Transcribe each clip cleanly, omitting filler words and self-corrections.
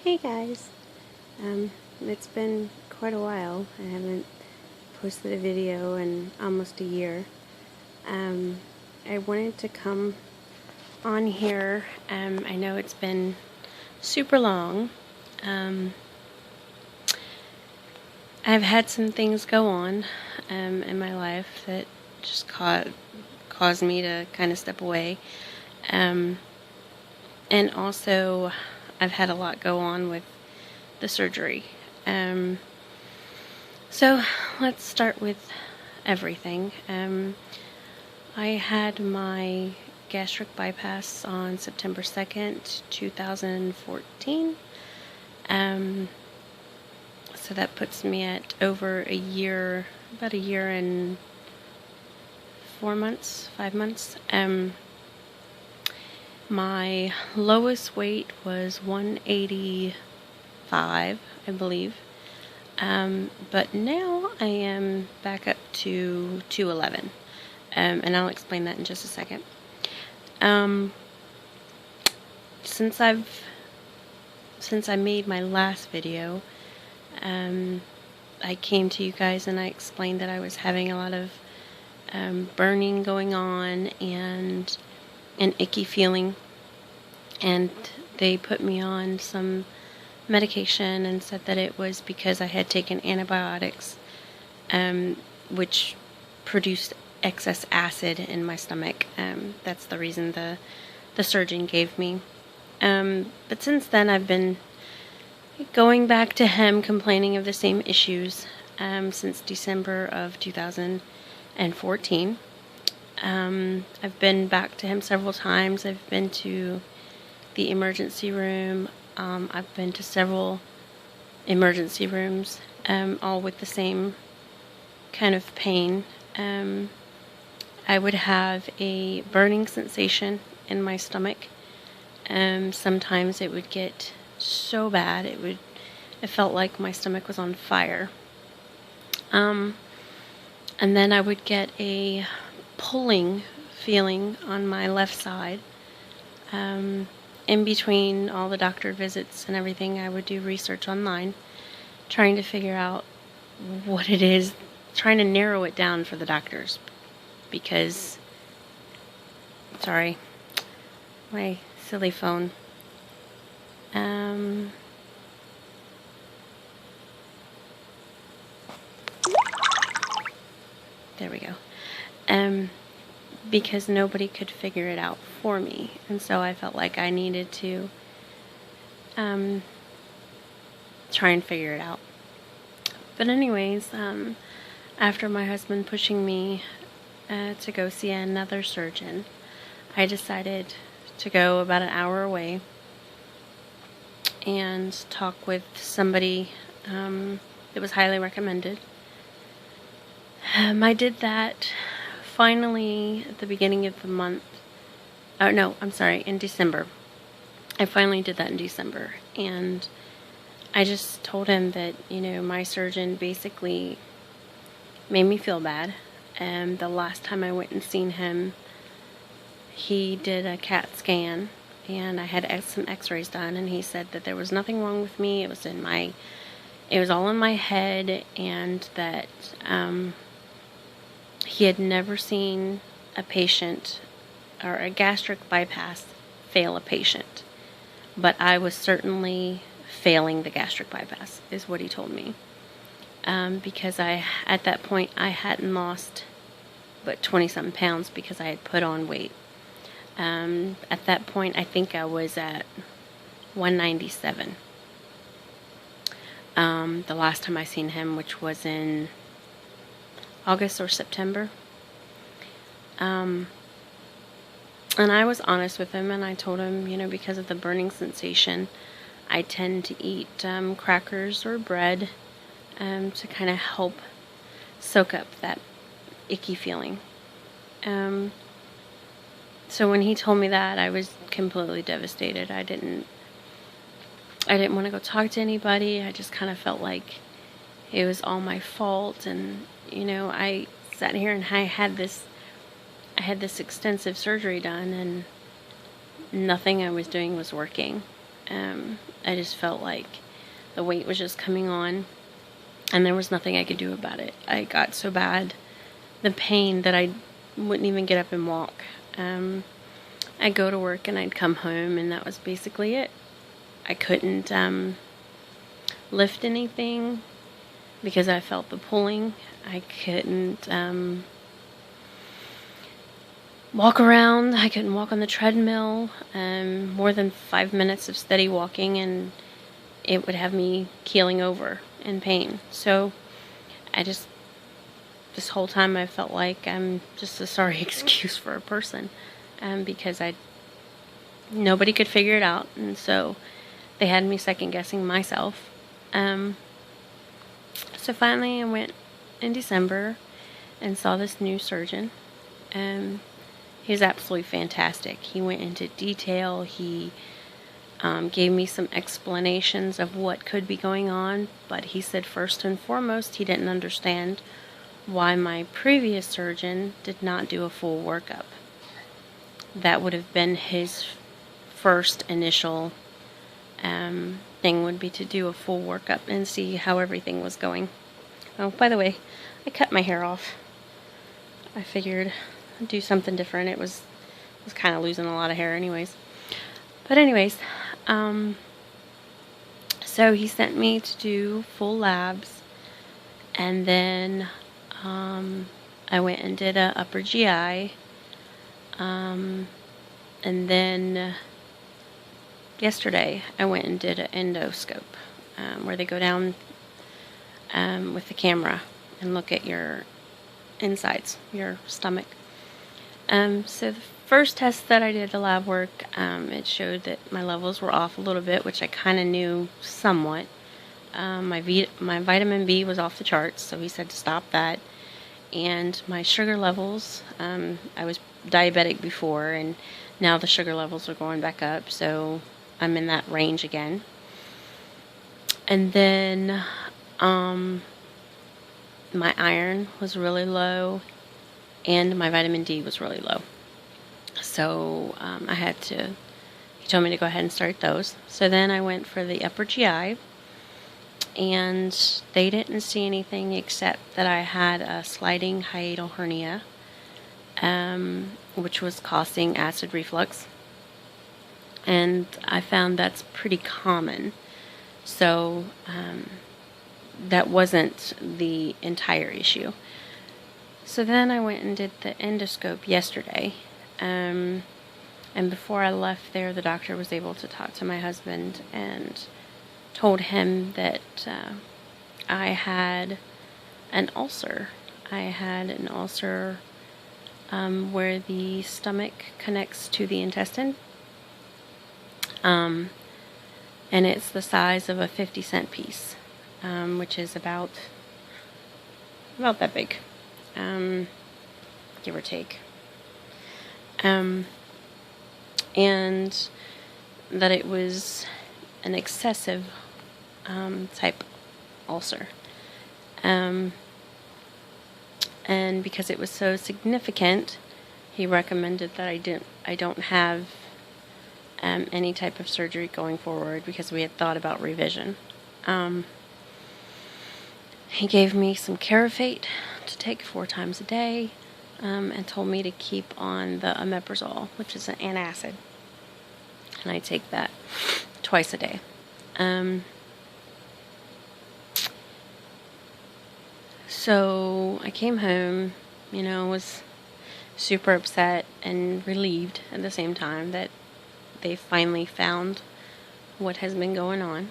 Hey guys, it's been quite a while. I haven't posted a video in almost a year. I wanted to come on here. I know it's been super long. I've had some things go on in my life that just caused me to kind of step away. And also, I've had a lot go on with the surgery. So let's start with everything. I had my gastric bypass on September 2nd, 2014. So that puts me at over a year, about a year and 5 months. My lowest weight was 185, I believe. But now I am back up to 211. And I'll explain that in just a second. Since I made my last video, I came to you guys and I explained that I was having a lot of burning going on and an icky feeling, and they put me on some medication and said that it was because I had taken antibiotics, which produced excess acid in my stomach. That's the reason the surgeon gave me. But since then I've been going back to him complaining of the same issues since December of 2014. I've been back to him several times. I've been to the emergency room. I've been to several emergency rooms, all with the same kind of pain. I would have a burning sensation in my stomach. Sometimes it would get so bad it felt like my stomach was on fire. And then I would get a pulling feeling on my left side. In between all the doctor visits and everything, I would do research online, trying to figure out what it is, trying to narrow it down for the doctors. Because, sorry, my silly phone. There we go. Because nobody could figure it out for me, and so I felt like I needed to try and figure it out. But anyways, after my husband pushing me to go see another surgeon, I decided to go about an hour away and talk with somebody that was highly recommended. I did that finally at the beginning of the month. Oh, no, I'm sorry, in December. I finally did that in December. And I just told him that, my surgeon basically made me feel bad. And the last time I went and seen him, he did a CAT scan, and I had some x-rays done, and he said that there was nothing wrong with me. It was all in my head, and that he had never seen a patient or a gastric bypass fail a patient. But I was certainly failing the gastric bypass, is what he told me. Because at that point, I hadn't lost but 20-something pounds because I had put on weight. At that point, I think I was at 197. The last time I seen him, which was in August or September. And I was honest with him, and I told him, because of the burning sensation, I tend to eat crackers or bread to kind of help soak up that icky feeling. So when he told me that, I was completely devastated. I didn't want to go talk to anybody. I just kind of felt like it was all my fault, and I sat here and I had this extensive surgery done, and nothing I was doing was working. I just felt like the weight was just coming on, and there was nothing I could do about it. I got so bad, the pain, that I wouldn't even get up and walk. I'd go to work and I'd come home, and that was basically it. I couldn't lift anything because I felt the pulling. I couldn't walk around. I couldn't walk on the treadmill. More than 5 minutes of steady walking, and it would have me keeling over in pain. So this whole time I felt like I'm just a sorry excuse for a person, because nobody could figure it out, and so they had me second guessing myself. So finally I went in December and saw this new surgeon. He was absolutely fantastic. He went into detail. He gave me some explanations of what could be going on, but he said first and foremost he didn't understand why my previous surgeon did not do a full workup. That would have been his first initial thing, would be to do a full workup and see how everything was going. Oh, by the way, I cut my hair off. I figured I'd do something different. It was kind of losing a lot of hair anyways. But anyways, so he sent me to do full labs, and then I went and did a upper GI, and then yesterday I went and did an endoscope, where they go down with the camera and look at your insides, your stomach. So the first test that I did, the lab work, it showed that my levels were off a little bit, which I kind of knew somewhat. My vitamin B was off the charts, so he said to stop that. And my sugar levels, I was diabetic before, and now the sugar levels are going back up, so I'm in that range again. And then my iron was really low, and my vitamin D was really low. So he told me to go ahead and start those. So then I went for the upper GI, and they didn't see anything except that I had a sliding hiatal hernia, which was causing acid reflux. And I found that's pretty common. So that wasn't the entire issue. So then I went and did the endoscope yesterday. And before I left there, the doctor was able to talk to my husband and told him that I had an ulcer. I had an ulcer where the stomach connects to the intestine. And it's the size of a 50-cent piece, which is about that big, give or take. And that it was an excessive type ulcer. And because it was so significant, he recommended that I don't have any type of surgery going forward, because we had thought about revision. He gave me some Carafate to take 4 times a day, and told me to keep on the omeprazole, which is an antacid, and I take that twice a day. So I came home, was super upset and relieved at the same time that they finally found what has been going on.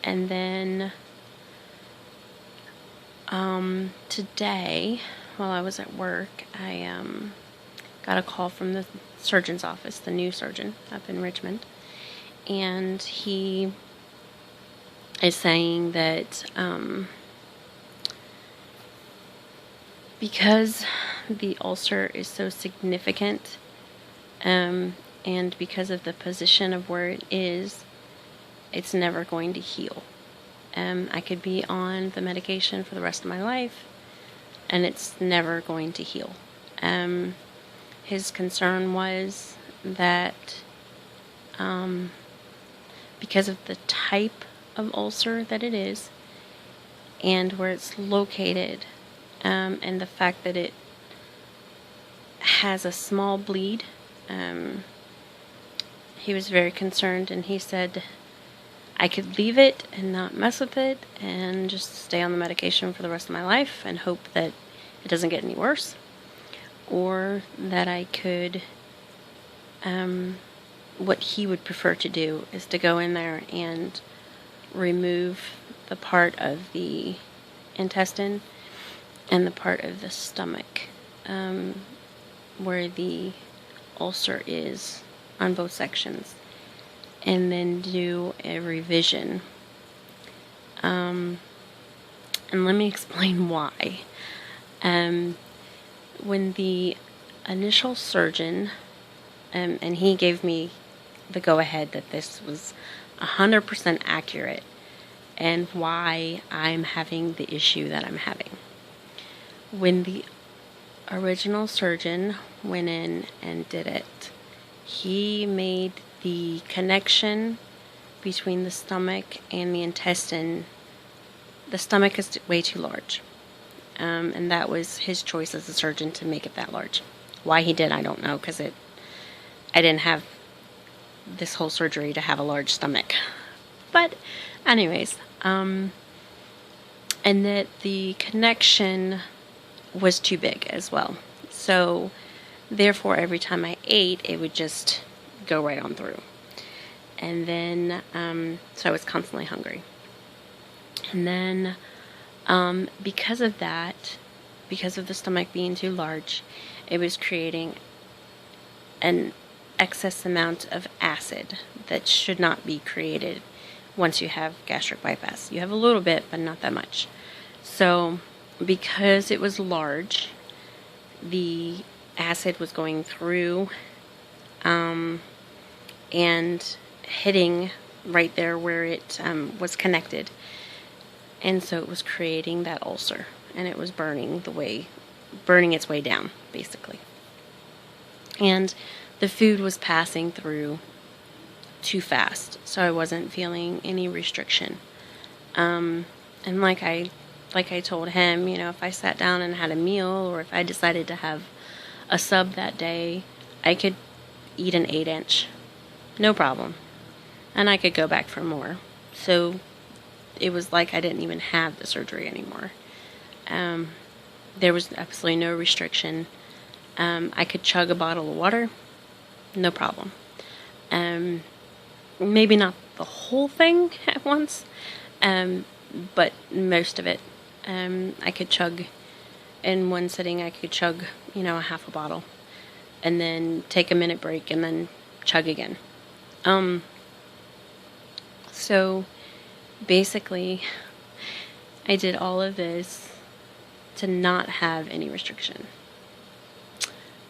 And then today, while I was at work, I got a call from the surgeon's office, the new surgeon up in Richmond, and he is saying that because the ulcer is so significant, and because of the position of where it is, it's never going to heal. I could be on the medication for the rest of my life, and it's never going to heal. His concern was that because of the type of ulcer that it is and where it's located, and the fact that it has a small bleed. He was very concerned, and he said I could leave it and not mess with it and just stay on the medication for the rest of my life and hope that it doesn't get any worse, or that I could, what he would prefer to do is to go in there and remove the part of the intestine and the part of the stomach, where the ulcer is on both sections, and then do a revision. And let me explain why. When the initial surgeon, and he gave me the go-ahead that this was 100% accurate, and why I'm having the issue that I'm having. When the original surgeon went in and did it, he made the connection between the stomach and the intestine. The stomach is way too large, and that was his choice as a surgeon to make it that large. Why he did, I don't know, because I didn't have this whole surgery to have a large stomach. But anyways, and that the connection was too big as well. So therefore, every time I ate, it would just go right on through. And then, so I was constantly hungry. And then, because of that, because of the stomach being too large, it was creating an excess amount of acid that should not be created once you have gastric bypass. You have a little bit, but not that much. So, because it was large, the acid was going through and hitting right there where it was connected. And so it was creating that ulcer, and it was burning its way down, basically. And the food was passing through too fast, so I wasn't feeling any restriction. And like I told him, if I sat down and had a meal, or if I decided to have a sub that day, I could eat an 8-inch, no problem, and I could go back for more. So it was like I didn't even have the surgery anymore. There was absolutely no restriction. I could chug a bottle of water, no problem. Maybe not the whole thing at once, but most of it. I could chug in one sitting. I could chug, a half a bottle, and then take a minute break, and then chug again. So basically, I did all of this to not have any restriction.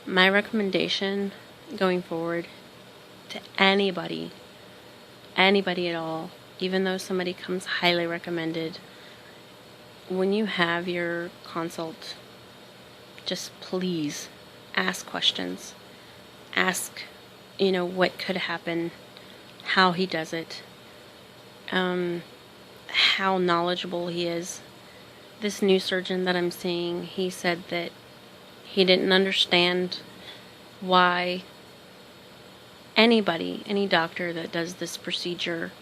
My recommendation going forward to anybody at all, even though somebody comes highly recommended, when you have your consult, just please ask questions. Ask, what could happen, how he does it, how knowledgeable he is. This new surgeon that I'm seeing, he said that he didn't understand why any doctor that does this procedure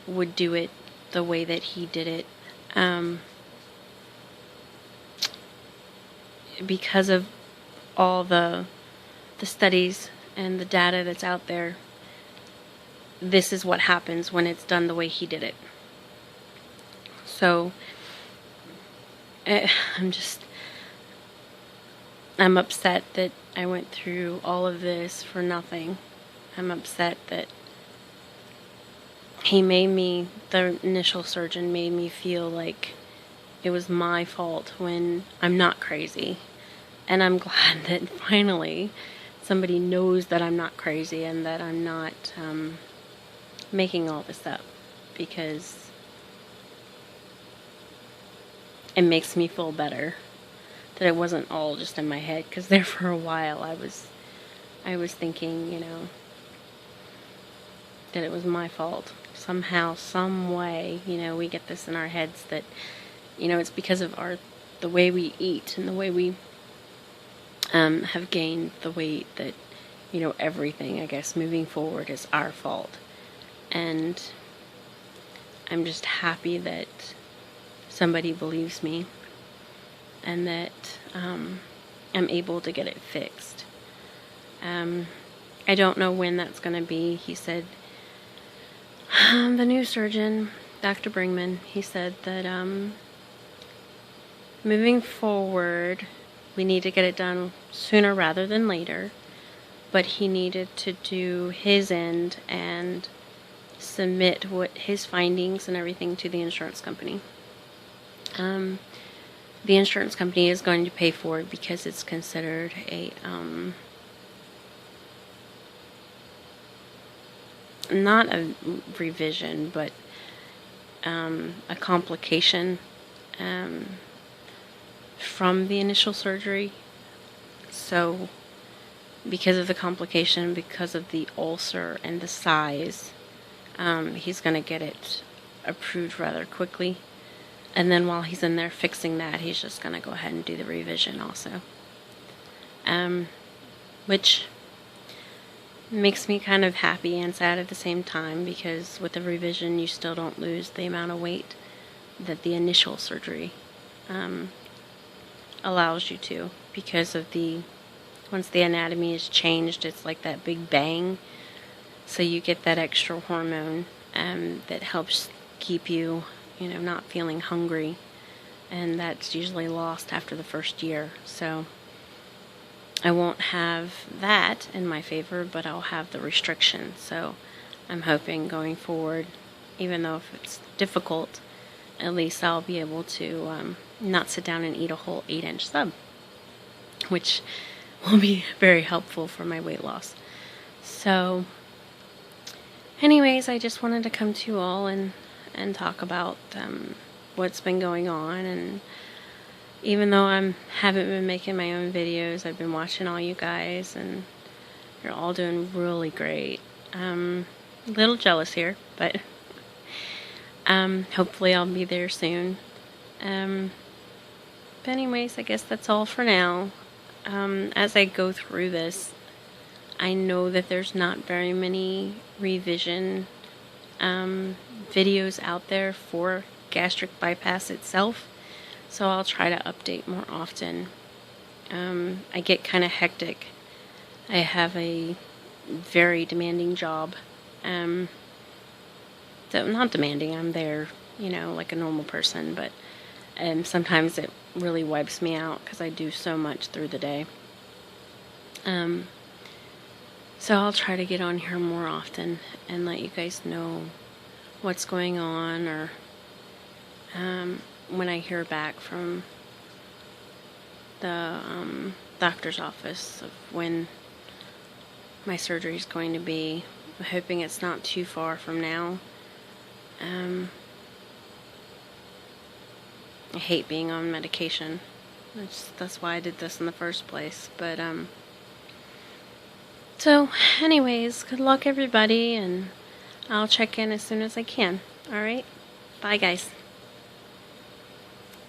would do it the way that he did it. Because of all the studies and the data that's out there, this is what happens when it's done the way he did it. So I'm upset that I went through all of this for nothing. I'm upset that the initial surgeon made me feel like it was my fault when I'm not crazy. And I'm glad that finally somebody knows that I'm not crazy and that I'm not making all this up, because it makes me feel better that it wasn't all just in my head, because there for a while I was thinking, that it was my fault. somehow, some way, we get this in our heads that, it's because of the way we eat and the way we have gained the weight that, everything, I guess, moving forward is our fault. And I'm just happy that somebody believes me and that I'm able to get it fixed. I don't know when that's going to be. He said, the new surgeon, Dr. Bringman, he said that moving forward, we need to get it done sooner rather than later. But he needed to do his end and submit his findings and everything to the insurance company. The insurance company is going to pay for it because it's considered a not a revision, but a complication from the initial surgery. So because of the complication, because of the ulcer and the size, he's going to get it approved rather quickly. And then while he's in there fixing that, he's just going to go ahead and do the revision also. Which makes me kind of happy and sad at the same time, because with the revision, you still don't lose the amount of weight that the initial surgery allows you to, because of once the anatomy is changed, it's like that big bang. So you get that extra hormone that helps keep you, not feeling hungry. And that's usually lost after the first year. So I won't have that in my favor, but I'll have the restriction. So I'm hoping going forward, even though if it's difficult, at least I'll be able to not sit down and eat a whole 8-inch sub, which will be very helpful for my weight loss. So anyways, I just wanted to come to you all and talk about what's been going on. And even though I haven't been making my own videos, I've been watching all you guys, and you're all doing really great. A little jealous here, but hopefully I'll be there soon. But anyways, I guess that's all for now. As I go through this, I know that there's not very many revision videos out there for gastric bypass itself, so I'll try to update more often. I get kind of hectic. I have a very demanding job. So not demanding, I'm there, like a normal person, but sometimes it really wipes me out because I do so much through the day. So I'll try to get on here more often and let you guys know what's going on, or when I hear back from the doctor's office of when my surgery is going to be. I'm hoping it's not too far from now. I hate being on medication. That's why I did this in the first place. But so anyways, good luck everybody, and I'll check in as soon as I can. Alright? Bye guys.